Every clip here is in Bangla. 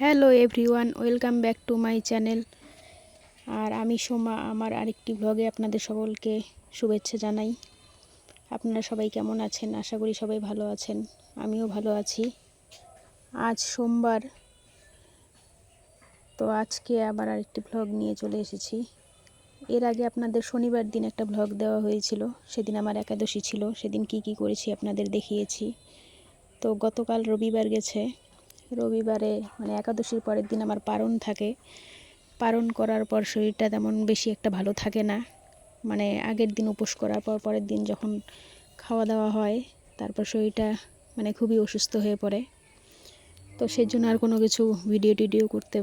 Hello everyone, welcome back to my channel. আর আমি সোমা, আমার আরেকটি ব্লগে আপনাদের সকলকে শুভেচ্ছা জানাই। আপনারা সবাই কেমন আছেন? আশা করি সবাই ভালো আছেন, আমিও ভালো আছি। আজ সোমবার, তো আজকে আবার আরেকটি ব্লগ নিয়ে চলে এসেছি। এর আগে আপনাদের শনিবার দিন একটা ব্লগ দেওয়া হয়েছিল, সেদিন আমার একাদশী ছিল, সেদিন কি কি করেছি আপনাদের দেখিয়েছি। তো গতকাল রবিবার গেছে, রবিবারে মানে একাদশীর পরের দিন আমার পারণ থাকে। পারণ করার পর শরীরটা তেমন বেশি একটা ভালো থাকে না, মানে আগের দিন উপোস করার পর পরের দিন যখন খাওয়া দাওয়া হয় তারপর শরীরটা মানে খুবই অসুস্থ হয়ে পড়ে। তো সেই জন্য আর কোনো কিছু ভিডিও করতে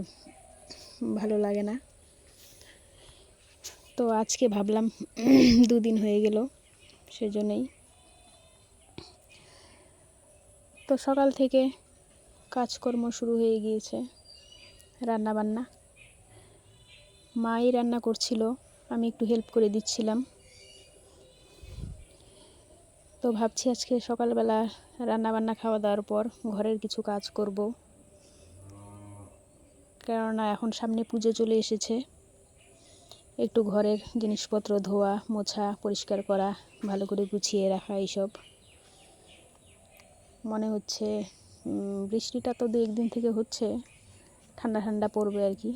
ভালো লাগে না। তো আজকে ভাবলাম দুদিন হয়ে গেল, সেজন্যই। তো সকাল থেকে কাজকর্ম শুরু হয়ে গিয়েছে, রান্না বান্না মাই রান্না করছিল, আমি একটু হেল্প করে দিচ্ছিলাম। তো ভাবছি আজকে সকালবেলা রান্না বান্না খাওয়া দাওয়ার পর ঘরের কিছু কাজ করব, কেননা এখন সামনে পুজো চলে এসেছে। একটু ঘরের জিনিসপত্র ধোয়া মোছা পরিষ্কার করা, ভালো করে গুছিয়ে রাখা, এইসব। মনে হচ্ছে বৃষ্টিটা তো 2-1 দিন থেকে হচ্ছে, ঠান্ডা ঠান্ডা পড়বে আর কি।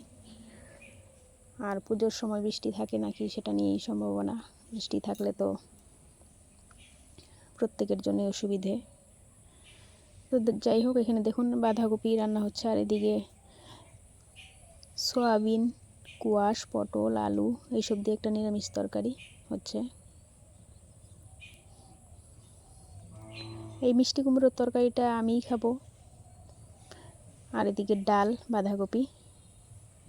আর পুজোর সময় বৃষ্টি থাকে নাকি সেটা নিয়েই সম্ভাবনা। বৃষ্টি থাকলে তো প্রত্যেকের জন্য অসুবিধে। তো যাই হোক, এখানে দেখুন বাঁধাকপি রান্না হচ্ছে, আর এদিকে সয়াবিন, কুয়াশ, পটল, আলু এইসব দিয়ে একটা নিরামিষ তরকারি হচ্ছে। এই মিষ্টি কুমড়োর তরকারিটা আমিই খাবো। আর এদিকে ডাল, বাঁধাকপি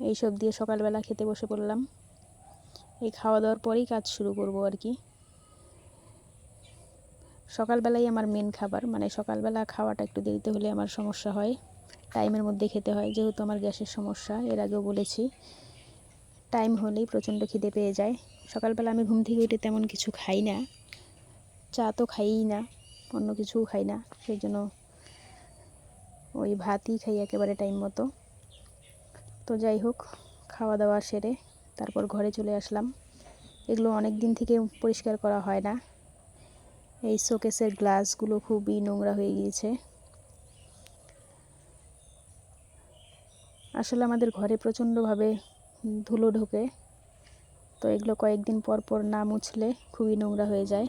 এইসব দিয়ে সকালবেলা খেতে বসে পড়লাম। এই খাওয়া দাওয়ার পরেই কাজ শুরু করব আর কি। সকালবেলাই আমার মেন খাবার, মানে সকালবেলা খাওয়াটা একটু দেরিতে হলে আমার সমস্যা হয়, টাইমের মধ্যে খেতে হয়, যেহেতু আমার গ্যাসের সমস্যা। এর আগেও বলেছি, টাইম হলেই প্রচণ্ড খিদে পেয়ে যায়। সকালবেলা আমি ঘুম থেকে উঠে তেমন কিছু খাই না, চা তো খাইই না, অন্য কিছুও খাই না, সেই জন্য ওই ভাতই খাই একেবারে টাইম মতো। তো যাই হোক, খাওয়া দাওয়া সেরে তারপর ঘরে চলে আসলাম। এগুলো অনেক দিন থেকে পরিষ্কার করা হয় না। এই শোকেসের গ্লাসগুলো খুবই নোংরা হয়ে গিয়েছে। আসলে আমাদের ঘরে প্রচণ্ডভাবে ধুলো ঢোকে, তো এগুলো কয়েকদিন পর পর না মুছলে খুবই নোংরা হয়ে যায়।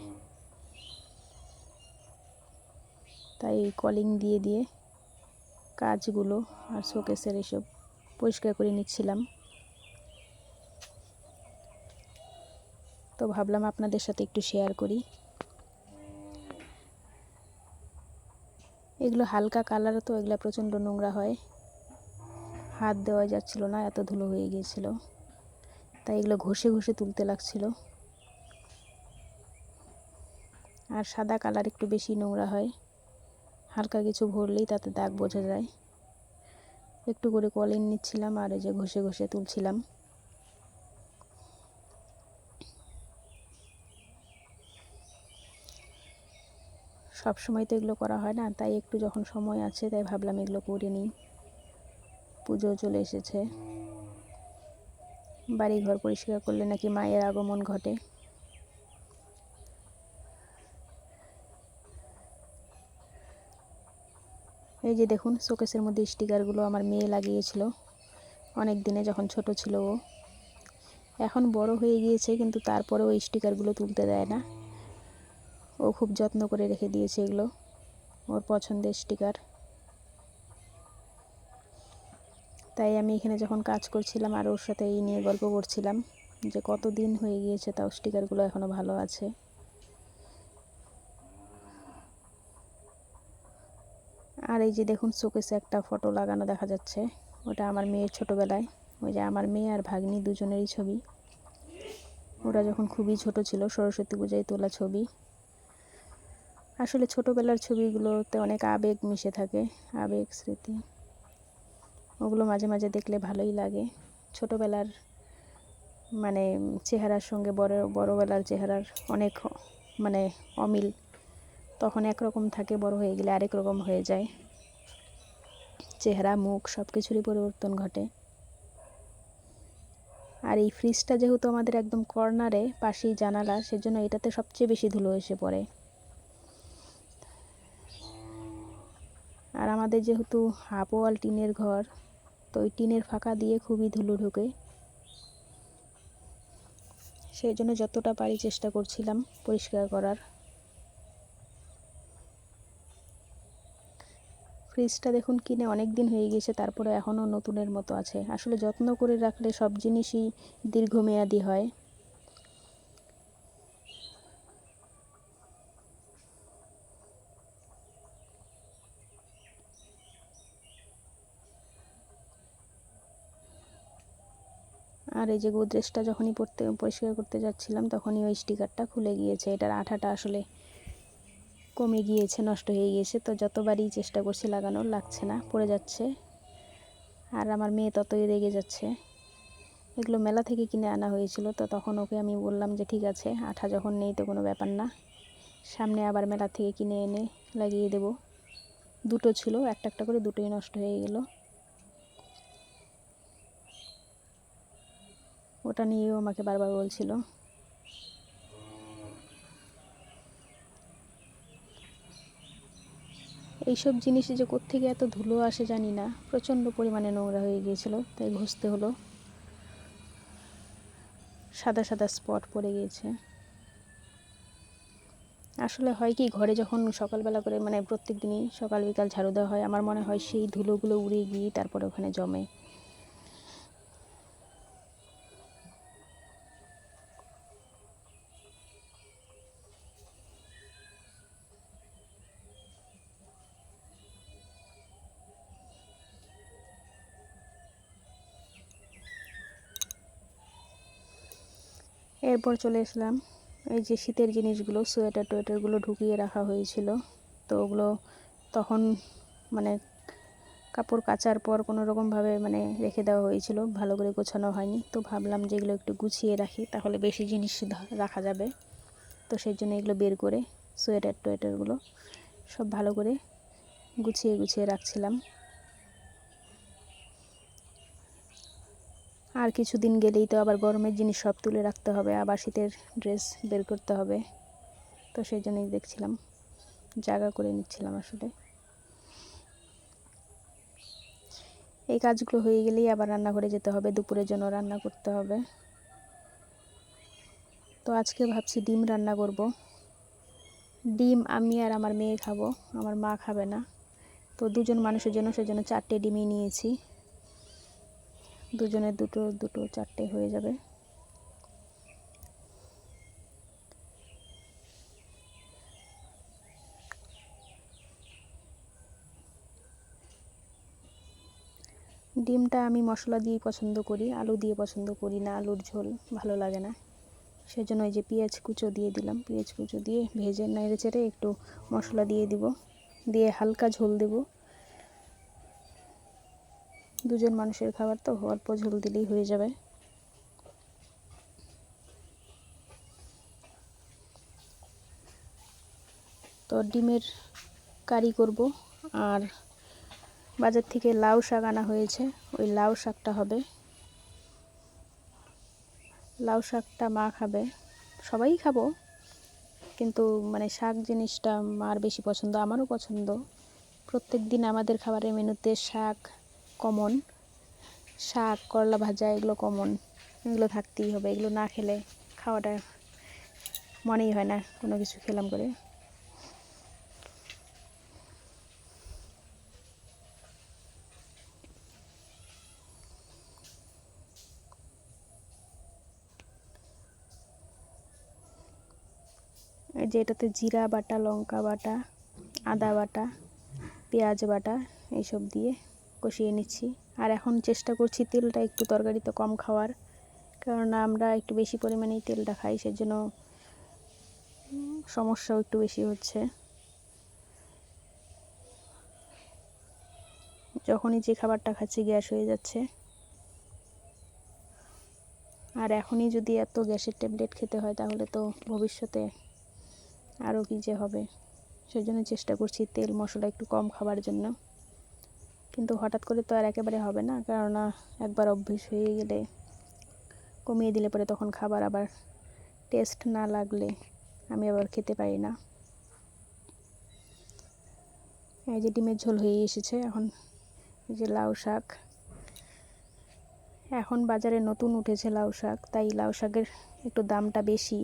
তাই কলিং দিয়ে দিয়ে কাচগুলো আর শোকেসের এসব পরিষ্কার করে নিচ্ছিলাম। তো ভাবলাম আপনাদের সাথে একটু শেয়ার করি। এগুলো হালকা কালার, তো এগুলো প্রচণ্ড নোংরা হয়, হাত দেওয়া যাচ্ছিল না, এত ধুলো হয়ে গিয়েছিল। তাই এগুলো ঘষে ঘষে তুলতে লাগছিল। আর সাদা কালার একটু বেশি নোংরা হয়, হালকা কিছু ভরলেই তাতে দাগ বোঝা যায়। একটু করে কলিং নিচ্ছিলাম আর এই যে ঘষে ঘষে তুলছিলাম। সব সময় তো এগুলো করা হয় না, তাই একটু যখন সময় আছে তাই ভাবলাম এগুলো করে নিই। পুজো চলে এসেছে, বাড়ি ঘর পরিষ্কার করলে নাকি মায়ের আগমন ঘটে। এই যে দেখুন, শোকেসের মধ্যে স্টিকারগুলো আমার মেয়ে লাগিয়েছিল অনেক দিনে, যখন ছোট ছিল ও। এখন বড় হয়ে গিয়েছে, কিন্তু তারপরেও ওই স্টিকারগুলো তুলতে দেয় না। ও খুব যত্ন করে রেখে দিয়েছে এগুলো, ওর পছন্দের স্টিকার। তাই আমি এখানে যখন কাজ করছিলাম আর ওর সাথে এই নিয়ে গল্প করছিলাম যে কত দিন হয়ে গিয়েছে তাও স্টিকারগুলো এখনও ভালো আছে। আর এই যে দেখুন, শোকেসে একটা ফটো লাগানো দেখা যাচ্ছে, ওটা আমার মেয়ের ছোটোবেলায়। ওই যে আমার মেয়ে আর ভাগ্নি দুজনেরই ছবি, ওরা যখন খুবই ছোট ছিল, সরস্বতী পূজায় তোলা ছবি। আসলে ছোটোবেলার ছবিগুলোতে অনেক আবেগ মিশে থাকে, আবেগ স্মৃতি, ওগুলো মাঝে মাঝে দেখলে ভালোই লাগে। ছোটোবেলার মানে চেহারার সঙ্গে বড়োবেলার চেহারার অনেক মানে অমিল, তখন একরকম থাকে, বড় হয়ে গেলে আরেক রকম হয়ে যায় চেহারা মুখ সব কিছুরই পরিবর্তন ঘটে। আর এই ফ্রিজটা যেহেতু আমাদের একদম কর্নারে পাশেই জানালা, সেজন্য এটাতে সবচেয়ে বেশি ধুলো এসে পড়ে। আর আমাদের যেহেতু হাফ ওয়াল টিনের ঘর, তো ওই টিনের ফাঁকা দিয়ে খুবই ধুলো ঢোকে। সেই জন্য যতটা পারি চেষ্টা করছিলাম পরিষ্কার করার। ফ্রিজটা দেখুন কিনে অনেক দিন হয়ে গেছে, তারপরে এখনও নতুনের মতো আছে। আসলে যত্ন করে রাখলে সব জিনিসই দীর্ঘমেয়াদী হয়। আর এই যে গোদরেজটা যখনই পরিষ্কার করতে যাচ্ছিলাম, তখনই ওই স্টিকারটা খুলে গিয়েছে। এটার আঠাটা আসলে কমে গিয়েছে, নষ্ট হয়ে গিয়েছে। তো যতবারই চেষ্টা করছি লাগানোর, লাগছে না, পড়ে যাচ্ছে। আর আমার মেয়ে ততই রেগে যাচ্ছে। এগুলো মেলা থেকে কিনে আনা হয়েছিল, তো তখন ওকে আমি বললাম যে ঠিক আছে, আঠা যখন নেই তো কোনো ব্যাপার না, সামনে আবার মেলা থেকে কিনে এনে লাগিয়ে দেব। দুটো ছিল, একটা একটা করে দুটোই নষ্ট হয়ে গেল। ওটা নিয়েও আমাকে বারবার বলছিল। এইসব জিনিসে যে কোত্থেকে এত ধুলো আসে জানি না, প্রচণ্ড পরিমাণে নোংরা হয়ে গিয়েছিল, তাই ঘষতে হলো। সাদা সাদা স্পট পড়ে গিয়েছে। আসলে হয় কি, ঘরে যখন সকালবেলা করে মানে প্রত্যেক দিনই সকাল বিকাল ঝাড়ু দেওয়া হয়, আমার মনে হয় সেই ধুলোগুলো উড়ে গিয়ে তারপরে ওখানে জমে। এরপর চলে আসলাম এই যে শীতের জিনিসগুলো, সোয়েটার টোয়েটারগুলো ঢুকিয়ে রাখা হয়েছিল। তো ওগুলো তখন মানে কাপড় কাচার পর কোনো রকমভাবে মানে রেখে দেওয়া হয়েছিল, ভালো করে গোছানো হয়নি। তো ভাবলাম যে এগুলো একটু গুছিয়ে রাখি, তাহলে বেশি জিনিস রাখা যাবে। তো সেই জন্য এগুলো বের করে সোয়েটার টোয়েটারগুলো সব ভালো করে গুছিয়ে গুছিয়ে রাখছিলাম। আর কিছুদিন গেলেই তো আবার গরমের জিনিস সব তুলে রাখতে হবে, আবার শীতের ড্রেস বের করতে হবে। তো সেই জন্যই দেখছিলাম, জায়গা করে নিচ্ছিলাম আসলে। এই কাজগুলো হয়ে গেলেই আবার রান্নাঘরে যেতে হবে, দুপুরের জন্য রান্না করতে হবে। তো আজকে ভাবছি ডিম রান্না করব। ডিম আমি আর আমার মেয়ে খাবো, আমার মা খাবে না। তো দুজন মানুষের জন্য, সেজন্য 4টে ডিমই নিয়েছি। দুজনের দুটো দুটো 4টে হয়ে যাবে। ডিমটা আমি মশলা দিয়ে পছন্দ করি, আলু দিয়ে পছন্দ করি না, আলুর ঝোল ভালো লাগে না। সেজন্য এই যে পেঁয়াজ কুচো দিয়ে দিলাম, পেঁয়াজ কুচো দিয়ে ভেজে নেড়ে চেড়ে একটু মশলা দিয়ে দিব, দিয়ে হালকা ঝোল দেব। দুজন মানুষের খাবার তো অল্প ঝোল দিলেই হয়ে যাবে। তো ডিমের কারি করব। আর বাজার থেকে লাউ শাক আনা হয়েছে, ওই লাউ শাকটা হবে। লাউ শাকটা মা খাবে, সবাই খাবো, কিন্তু মানে শাক জিনিসটা মার বেশি পছন্দ, আমারও পছন্দ। প্রত্যেক দিন আমাদের খাবারের মেনুতে শাক কমন, শাক করলা ভাজা এগুলো কমন, এগুলো থাকতেই হবে। এগুলো না খেলে খাওয়াটা মনেই হয় না কোনো কিছু খেলাম করে। এই যে এটাতে জিরা বাটা, লঙ্কা বাটা, আদা বাটা, পেঁয়াজ বাটা এইসব দিয়ে কষিয়ে নিচ্ছি। আর এখন চেষ্টা করছি তেলটা একটু তরকারিতে কম খাওয়ার, কারণ আমরা একটু বেশি পরিমাণেই তেলটা খাই, সেজন্য সমস্যাও একটু বেশি হচ্ছে। যখনই যে খাবারটা খাচ্ছি গ্যাস হয়ে যাচ্ছে। আর এখনই যদি এত গ্যাসের ট্যাবলেট খেতে হয়, তাহলে তো ভবিষ্যতে আরও কী যে হবে। সেজন্য চেষ্টা করছি তেল মশলা একটু কম খাবার জন্য। কিন্তু হঠাৎ করে তো আর একেবারে হবে না, কেননা একবার অভ্যেস হয়ে গেলে কমিয়ে দিলে পরে তখন খাবার আবার টেস্ট না লাগলে আমি আবার খেতে পারি না। এই যে ডিমের ঝোল হয়ে এসেছে। এখন এই যে লাউ শাক, এখন বাজারে নতুন উঠেছে লাউ শাক, তাই লাউ শাকের একটু দামটা বেশি,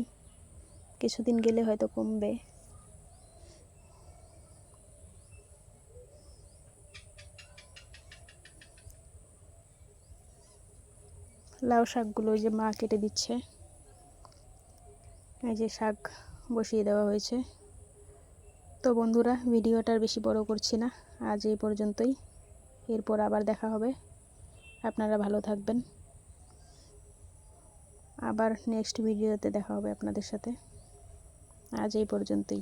কিছুদিন গেলে হয়তো কমবে। লাউ শাকগুলো ওই যে মা কেটে দিচ্ছে। এই যে শাক বসিয়ে দেওয়া হয়েছে। তো বন্ধুরা, ভিডিওটার বেশি বড় করছি না, আজ এই পর্যন্তই। এরপর আবার দেখা হবে। আপনারা ভালো থাকবেন। আবার নেক্সট ভিডিওতে দেখা হবে আপনাদের সাথে। আজ এই পর্যন্তই।